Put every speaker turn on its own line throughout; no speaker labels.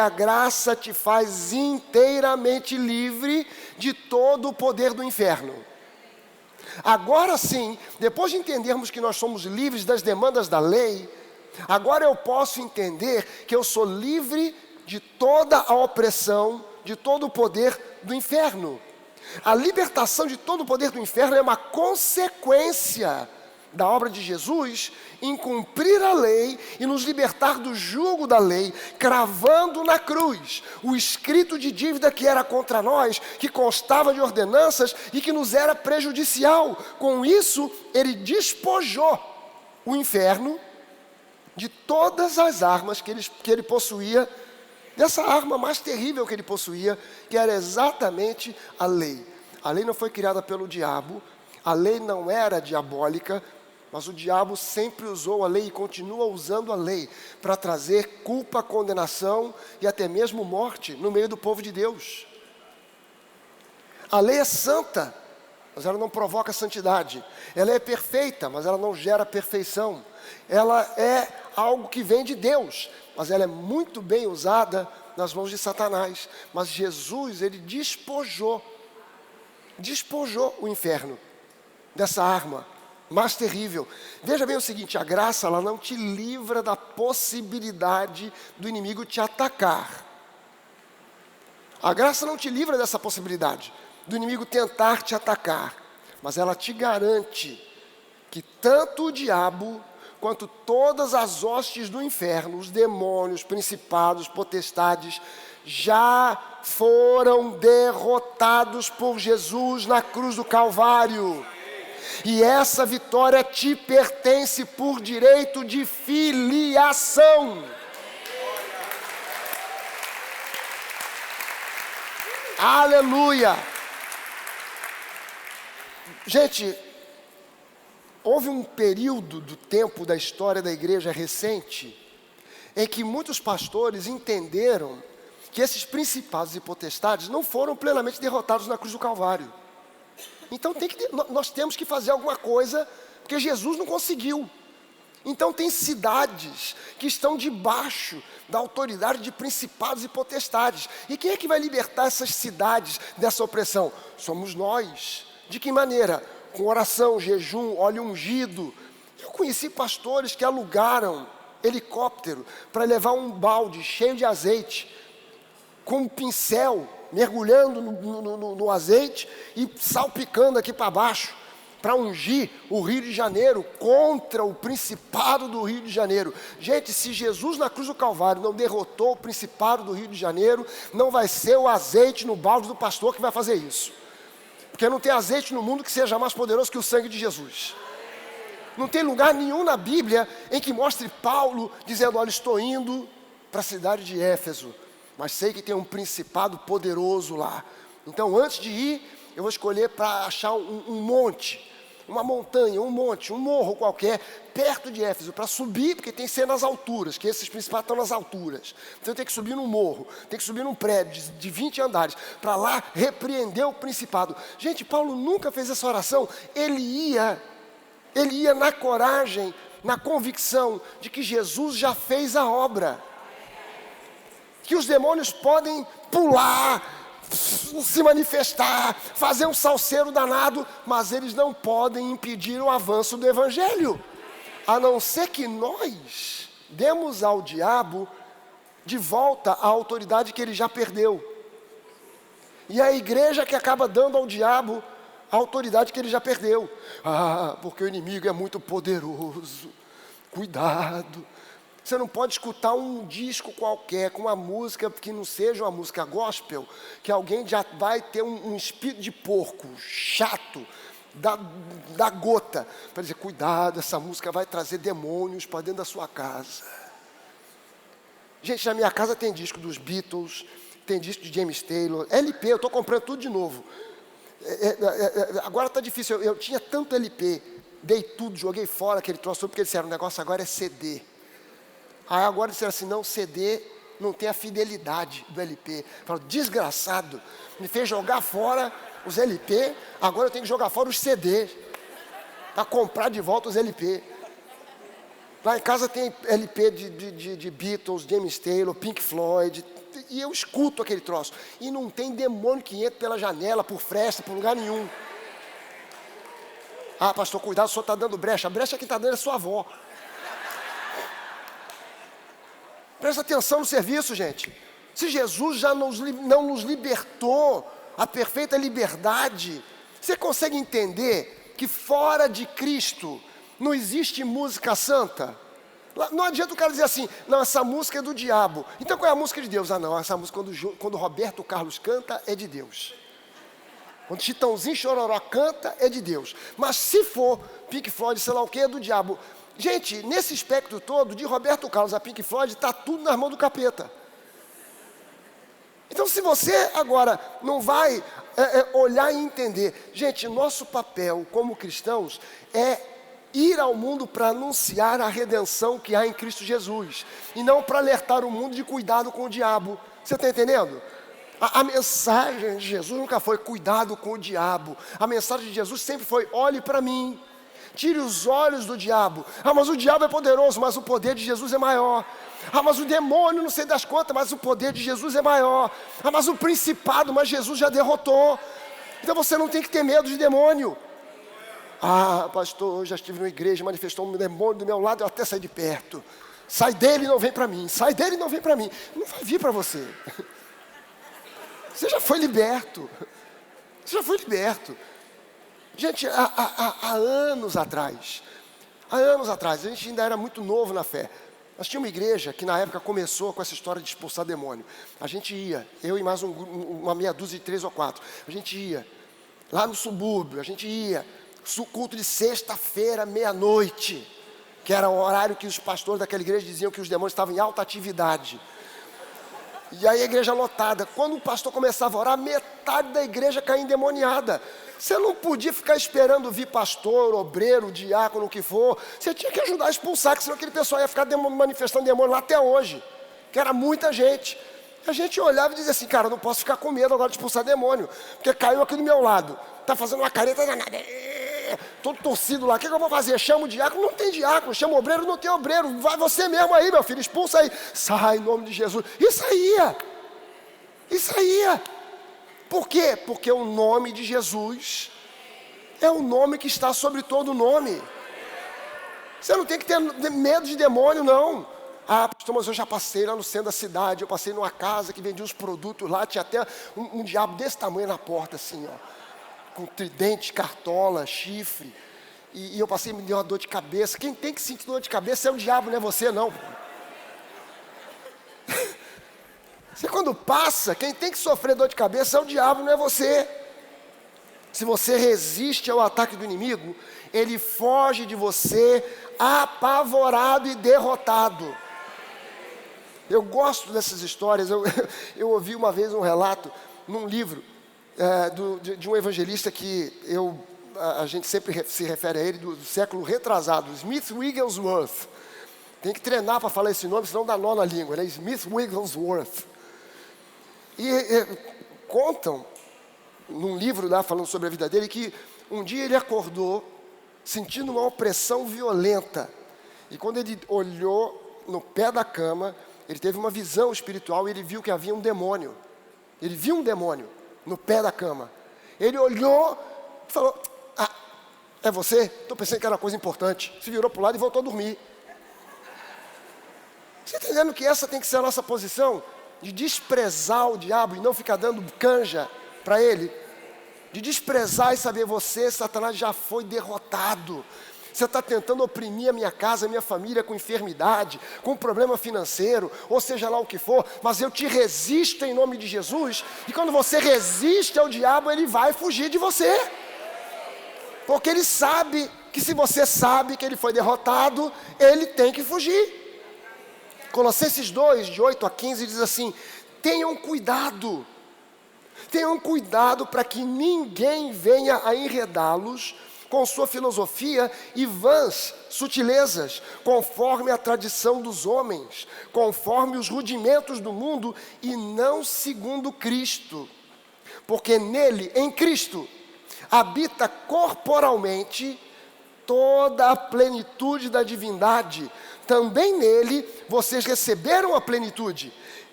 A graça te faz inteiramente livre de todo o poder do inferno. Agora sim, depois de entendermos que nós somos livres das demandas da lei, agora eu posso entender que eu sou livre de toda a opressão, de todo o poder do inferno. A libertação de todo o poder do inferno é uma consequência da obra de Jesus em cumprir a lei e nos libertar do jugo da lei, cravando na cruz o escrito de dívida que era contra nós, que constava de ordenanças e que nos era prejudicial. Com isso, ele despojou o inferno de todas as armas que ele possuía, dessa arma mais terrível que ele possuía, que era exatamente a lei. A lei não foi criada pelo diabo, a lei não era diabólica, mas o diabo sempre usou a lei e continua usando a lei para trazer culpa, condenação e até mesmo morte no meio do povo de Deus. A lei é santa, mas ela não provoca santidade. Ela é perfeita, mas ela não gera perfeição. Ela é algo que vem de Deus, mas ela é muito bem usada nas mãos de Satanás. Mas Jesus, ele despojou o inferno dessa arma mais terrível. Veja bem o seguinte, a graça, ela não te livra da possibilidade do inimigo te atacar. A graça não te livra dessa possibilidade do inimigo tentar te atacar, mas ela te garante que tanto o diabo quanto todas as hostes do inferno, os demônios, principados, potestades, já foram derrotados por Jesus na cruz do Calvário. E essa vitória te pertence por direito de filiação. Aleluia! Gente, houve um período do tempo da história da igreja recente em que muitos pastores entenderam que esses principados e potestades não foram plenamente derrotados na cruz do Calvário. Então nós temos que fazer alguma coisa, porque Jesus não conseguiu. Então tem cidades que estão debaixo da autoridade de principados e potestades. E quem é que vai libertar essas cidades dessa opressão? Somos nós. De que maneira? Com oração, jejum, óleo ungido. Eu conheci pastores que alugaram helicóptero para levar um balde cheio de azeite, com um pincel, mergulhando no azeite e salpicando aqui para baixo, para ungir o Rio de Janeiro contra o principado do Rio de Janeiro. Gente, se Jesus na cruz do Calvário não derrotou o principado do Rio de Janeiro, não vai ser o azeite no balde do pastor que vai fazer isso. Porque não tem azeite no mundo que seja mais poderoso que o sangue de Jesus. Não tem lugar nenhum na Bíblia em que mostre Paulo dizendo, olha, estou indo para a cidade de Éfeso, mas sei que tem um principado poderoso lá. Então, antes de ir, eu vou escolher para achar um monte, uma montanha, um monte, um morro qualquer, perto de Éfeso, para subir, porque tem que ser nas alturas, que esses principados estão nas alturas. Então, tem que subir num morro, tem que subir num prédio de 20 andares, para lá repreender o principado. Gente, Paulo nunca fez essa oração. Ele ia na coragem, na convicção de que Jesus já fez a obra. Que os demônios podem pular, se manifestar, fazer um salseiro danado, mas eles não podem impedir o avanço do Evangelho, a não ser que nós demos ao diabo de volta a autoridade que ele já perdeu. E a igreja que acaba dando ao diabo a autoridade que ele já perdeu. Porque o inimigo é muito poderoso. Cuidado. Você não pode escutar um disco qualquer, com uma música que não seja uma música gospel, que alguém já vai ter um espírito de porco, chato, da gota, para dizer, cuidado, essa música vai trazer demônios para dentro da sua casa. Gente, na minha casa tem disco dos Beatles, tem disco de James Taylor, LP, eu estou comprando tudo de novo. Agora está difícil, eu tinha tanto LP, dei tudo, joguei fora aquele troço, porque eles disseram, o negócio agora é CD. Aí agora disseram assim, não, CD não tem a fidelidade do LP. Falaram, desgraçado, me fez jogar fora os LP, agora eu tenho que jogar fora os CD, para comprar de volta os LP. Lá em casa tem LP de Beatles, James Taylor, Pink Floyd, e eu escuto aquele troço. E não tem demônio que entra pela janela, por fresta, por lugar nenhum. Ah, pastor, cuidado, o senhor está dando brecha. A brecha que está dando é sua avó. Presta atenção no serviço, gente. Se Jesus já não nos libertou a perfeita liberdade, você consegue entender que fora de Cristo não existe música santa? Não adianta o cara dizer assim, não, essa música é do diabo. Então qual é a música de Deus? Ah não, essa música quando Roberto Carlos canta é de Deus. Quando Chitãozinho Chororó canta é de Deus. Mas se for Pink Floyd, sei lá o que, é do diabo. Gente, nesse espectro todo, de Roberto Carlos a Pink Floyd, está tudo nas mãos do capeta. Então se você agora não vai olhar e entender, gente, nosso papel como cristãos é ir ao mundo para anunciar a redenção que há em Cristo Jesus, e não para alertar o mundo de cuidado com o diabo. Você está entendendo? A mensagem de Jesus nunca foi cuidado com o diabo. A mensagem de Jesus sempre foi, olhe para mim, tire os olhos do diabo. Ah, mas o diabo é poderoso, mas o poder de Jesus é maior. Ah, mas o demônio, não sei das quantas, mas o poder de Jesus é maior. Ah, mas o principado, mas Jesus já derrotou. Então você não tem que ter medo de demônio. Ah, pastor, eu já estive numa igreja, manifestou um demônio do meu lado, eu até saí de perto. Sai dele e não vem para mim, sai dele e não vem para mim. Não vai vir para você. Você já foi liberto. Você já foi liberto. Gente, há anos atrás, a gente ainda era muito novo na fé. Nós tínhamos uma igreja que na época começou com essa história de expulsar demônio. A gente ia, eu e mais uma meia dúzia de 3 ou 4. A gente ia lá no subúrbio, a gente ia, culto de sexta-feira, meia-noite, que era o horário que os pastores daquela igreja diziam que os demônios estavam em alta atividade. E aí a igreja lotada. Quando o pastor começava a orar, metade da igreja caía endemoniada. Você não podia ficar esperando vir pastor, obreiro, diácono, o que for. Você tinha que ajudar a expulsar, que senão aquele pessoal ia ficar manifestando demônio lá até hoje. Que era muita gente. A gente olhava e dizia assim, cara, eu não posso ficar com medo agora de expulsar demônio. Porque caiu aqui do meu lado. Está fazendo uma careta danada. Todo torcido lá, o que eu vou fazer? Chama o diácono? Não tem diácono. Chama o obreiro? Não tem obreiro. Vai você mesmo aí, meu filho, expulsa aí. Sai em nome de Jesus. Isso aí. Por quê? Porque o nome de Jesus é o nome que está sobre todo nome. Você não tem que ter medo de demônio, não. Ah, pastor, mas eu já passei lá no centro da cidade, eu passei numa casa que vendia uns produtos lá, tinha até um diabo desse tamanho na porta, assim, ó. Com tridente, cartola, chifre, e eu passei, me deu uma dor de cabeça. Quem tem que sentir dor de cabeça é o diabo, não é você não. Você quando passa, quem tem que sofrer dor de cabeça é o diabo, não é você. Se você resiste ao ataque do inimigo, ele foge de você apavorado e derrotado. Eu gosto dessas histórias. Eu ouvi uma vez um relato num livro de um evangelista que a gente sempre se refere a ele, do século retrasado, Smith Wigglesworth. Tem que treinar para falar esse nome, senão dá nó na língua, né? Smith Wigglesworth. E contam, num livro lá falando sobre a vida dele, que um dia ele acordou sentindo uma opressão violenta. E quando ele olhou no pé da cama, ele teve uma visão espiritual e ele viu que havia um demônio. Ele viu um demônio no pé da cama. Ele olhou e falou, ah, é você? Estou pensando que era uma coisa importante. Se virou para o lado e voltou a dormir. Você está entendendo que essa tem que ser a nossa posição? De desprezar o diabo e não ficar dando canja para ele. De desprezar e saber, você, Satanás, já foi derrotado. Você está tentando oprimir a minha casa, a minha família com enfermidade, com problema financeiro, ou seja lá o que for, mas eu te resisto em nome de Jesus, e quando você resiste ao diabo, ele vai fugir de você. Porque ele sabe que se você sabe que ele foi derrotado, ele tem que fugir. Colossenses 2, de 8 a 15, diz assim, tenham cuidado para que ninguém venha a enredá-los com sua filosofia e vãs sutilezas, conforme a tradição dos homens, conforme os rudimentos do mundo e não segundo Cristo. Porque nele, em Cristo, habita corporalmente toda a plenitude da divindade. Também nele vocês receberam a plenitude.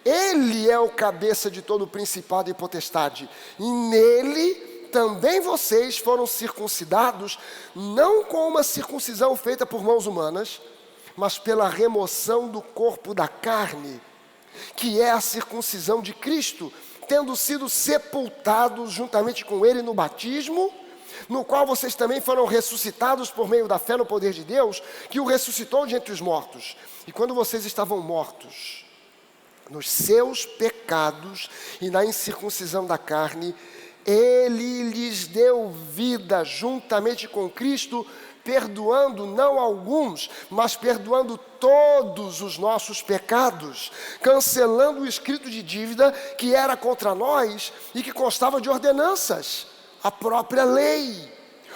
Ele é o cabeça de todo o principado e potestade. E nele também vocês foram circuncidados, não com uma circuncisão feita por mãos humanas, mas pela remoção do corpo da carne, que é a circuncisão de Cristo, tendo sido sepultados juntamente com Ele no batismo, no qual vocês também foram ressuscitados por meio da fé no poder de Deus, que o ressuscitou de entre os mortos. E quando vocês estavam mortos nos seus pecados e na incircuncisão da carne, Ele lhes deu vida juntamente com Cristo, perdoando não alguns, mas perdoando todos os nossos pecados, cancelando o escrito de dívida que era contra nós e que constava de ordenanças, a própria lei,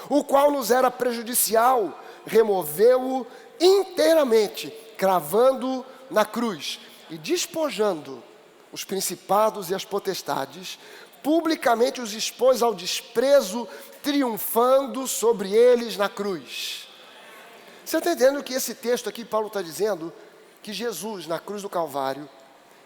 o qual nos era prejudicial, removeu-o inteiramente, cravando-o na cruz e despojando os principados e as potestades, publicamente os expôs ao desprezo, triunfando sobre eles na cruz. Você está entendendo que esse texto aqui, Paulo está dizendo que Jesus, na cruz do Calvário,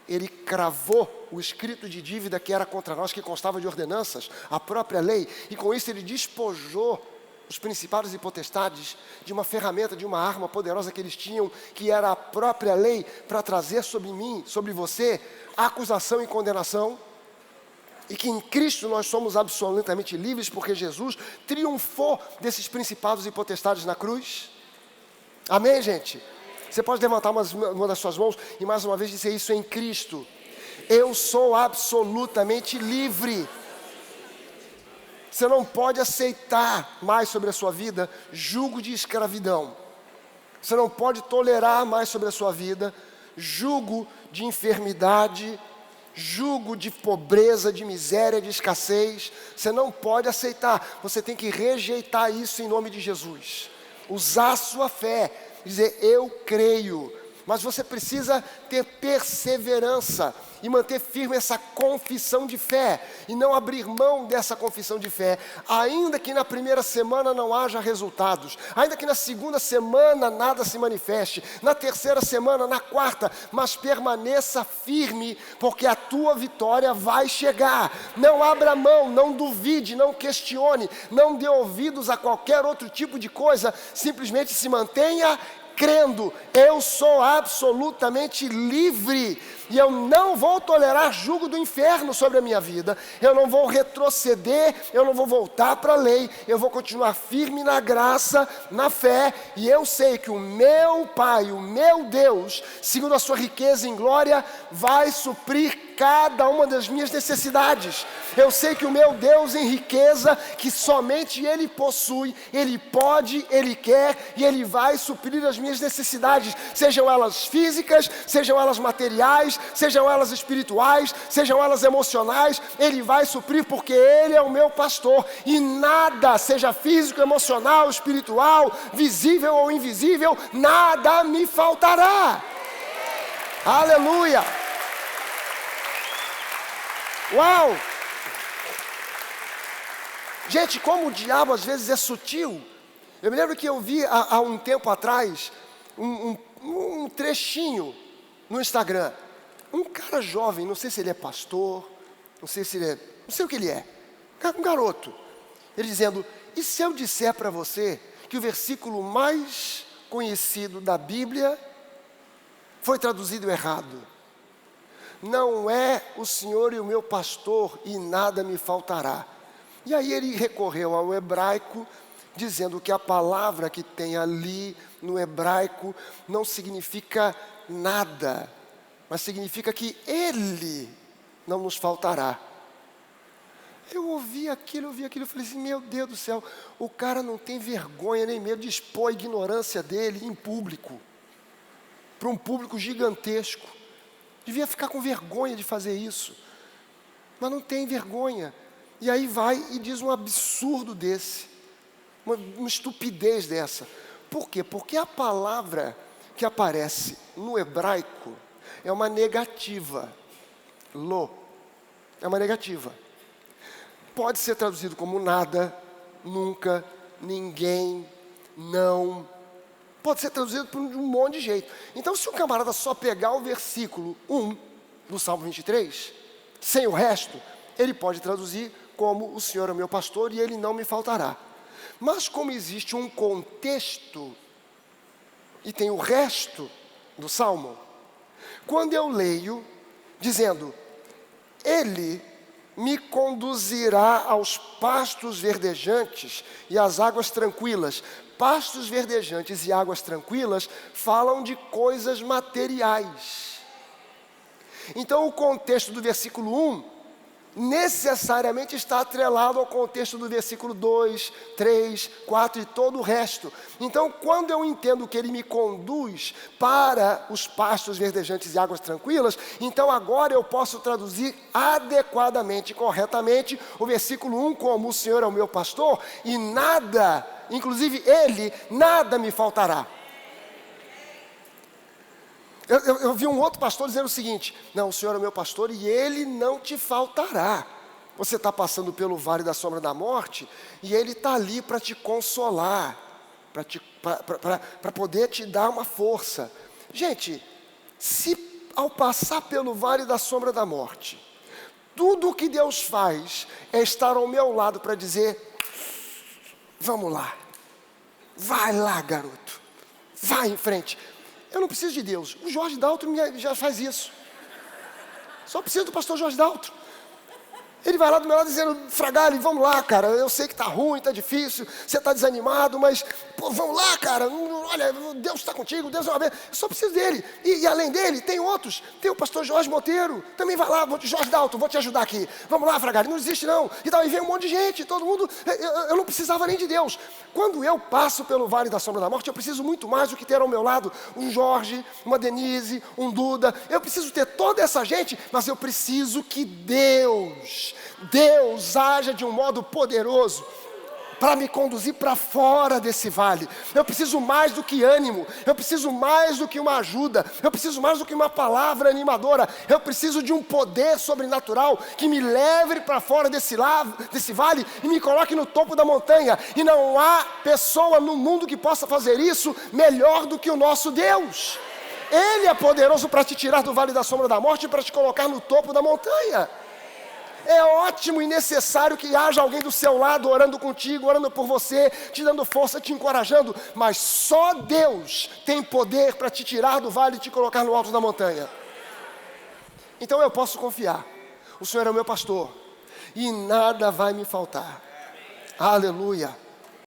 Ele cravou o escrito de dívida que era contra nós, que constava de ordenanças, a própria lei, e com isso Ele despojou os principados e potestades de uma ferramenta, de uma arma poderosa que eles tinham, que era a própria lei, para trazer sobre mim, sobre você, acusação e condenação. E que em Cristo nós somos absolutamente livres, porque Jesus triunfou desses principados e potestades na cruz. Amém, gente? Você pode levantar uma das suas mãos e mais uma vez dizer isso em Cristo. Eu sou absolutamente livre. Você não pode aceitar mais sobre a sua vida jugo de escravidão. Você não pode tolerar mais sobre a sua vida jugo de enfermidade, jugo de pobreza, de miséria, de escassez. Você não pode aceitar. Você tem que rejeitar isso em nome de Jesus. Usar a sua fé, dizer eu creio. Mas você precisa ter perseverança e manter firme essa confissão de fé, e não abrir mão dessa confissão de fé, ainda que na primeira semana não haja resultados, ainda que na segunda semana nada se manifeste, na terceira semana, na quarta, mas permaneça firme, porque a tua vitória vai chegar. Não abra mão, não duvide, não questione, não dê ouvidos a qualquer outro tipo de coisa, simplesmente se mantenha crendo. Eu sou absolutamente livre e eu não vou tolerar jugo do inferno sobre a minha vida. Eu não vou retroceder, eu não vou voltar para a lei, eu vou continuar firme na graça, na fé, e eu sei que o meu Pai, o meu Deus, segundo a sua riqueza em glória, vai suprir cada uma das minhas necessidades. Eu sei que o meu Deus em riqueza, que somente Ele possui, Ele pode, Ele quer e Ele vai suprir as minhas necessidades, sejam elas físicas, sejam elas materiais, sejam elas espirituais, sejam elas emocionais. Ele vai suprir porque Ele é o meu pastor, e nada, seja físico, emocional, espiritual, visível ou invisível, nada me faltará. Aleluia! Uau! Gente, como o diabo às vezes é sutil. Eu me lembro que eu vi há um tempo atrás um trechinho no Instagram. Um cara jovem, não sei se ele é pastor, não sei o que ele é, um garoto. Ele dizendo, e se eu disser para você que o versículo mais conhecido da Bíblia foi traduzido errado? Não é o Senhor e o meu pastor, e nada me faltará. E aí ele recorreu ao hebraico, dizendo que a palavra que tem ali no hebraico não significa nada, mas significa que Ele não nos faltará. Eu ouvi aquilo, e falei assim, meu Deus do céu, o cara não tem vergonha nem medo de expor a ignorância dele em público, para um público gigantesco. Devia ficar com vergonha de fazer isso, mas não tem vergonha. E aí vai e diz um absurdo desse, uma estupidez dessa. Por quê? Porque a palavra que aparece no hebraico é uma negativa. Lo, é uma negativa. Pode ser traduzido como nada, nunca, ninguém, não. Pode ser traduzido por um monte de jeito. Então, se o camarada só pegar o versículo 1 do Salmo 23, sem o resto, ele pode traduzir como: o Senhor é o meu pastor e ele não me faltará. Mas como existe um contexto e tem o resto do Salmo, quando eu leio dizendo: ele me conduzirá aos pastos verdejantes e às águas tranquilas. Pastos verdejantes e águas tranquilas falam de coisas materiais. Então o contexto do versículo 1 necessariamente está atrelado ao contexto do versículo 2, 3, 4 e todo o resto. Então, quando eu entendo que ele me conduz para os pastos verdejantes e águas tranquilas, então agora eu posso traduzir adequadamente, corretamente, o versículo 1 como: o Senhor é o meu pastor e nada, inclusive ele, nada me faltará. Eu vi um outro pastor dizendo o seguinte: não, o Senhor é o meu pastor e ele não te faltará. Você está passando pelo vale da sombra da morte e ele está ali para te consolar, para poder te dar uma força. Gente, se ao passar pelo vale da sombra da morte, tudo o que Deus faz é estar ao meu lado para dizer: vamos lá, vai lá, garoto, vai em frente. Eu não preciso de Deus. O Jorge Daltro já faz isso. Só preciso do pastor Jorge Daltro. Ele vai lá do meu lado dizendo: Fragale, vamos lá, cara, eu sei que está ruim, está difícil, você está desanimado, mas pô, vamos lá, cara, olha, Deus está contigo, Deus é uma vez. Eu só preciso dele. E além dele, tem outros. Tem o pastor Jorge Monteiro, também vai lá, Jorge Daltro, vou te ajudar aqui. Vamos lá, Fragale, não desiste não. E daí vem um monte de gente, todo mundo. Eu não precisava nem de Deus. Quando eu passo pelo vale da sombra da morte, eu preciso muito mais do que ter ao meu lado um Jorge, uma Denise, um Duda. Eu preciso ter toda essa gente, mas eu preciso que Deus haja de um modo poderoso para me conduzir para fora desse vale. Eu preciso mais do que ânimo, eu preciso mais do que uma ajuda, eu preciso mais do que uma palavra animadora, eu preciso de um poder sobrenatural que me leve para fora desse vale e me coloque no topo da montanha. E não há pessoa no mundo que possa fazer isso melhor do que o nosso Deus. Ele é poderoso para te tirar do vale da sombra da morte e para te colocar no topo da montanha. É ótimo e necessário que haja alguém do seu lado orando contigo, orando por você, te dando força, te encorajando, mas só Deus tem poder para te tirar do vale e te colocar no alto da montanha. Então eu posso confiar: o Senhor é o meu pastor e nada vai me faltar. Aleluia.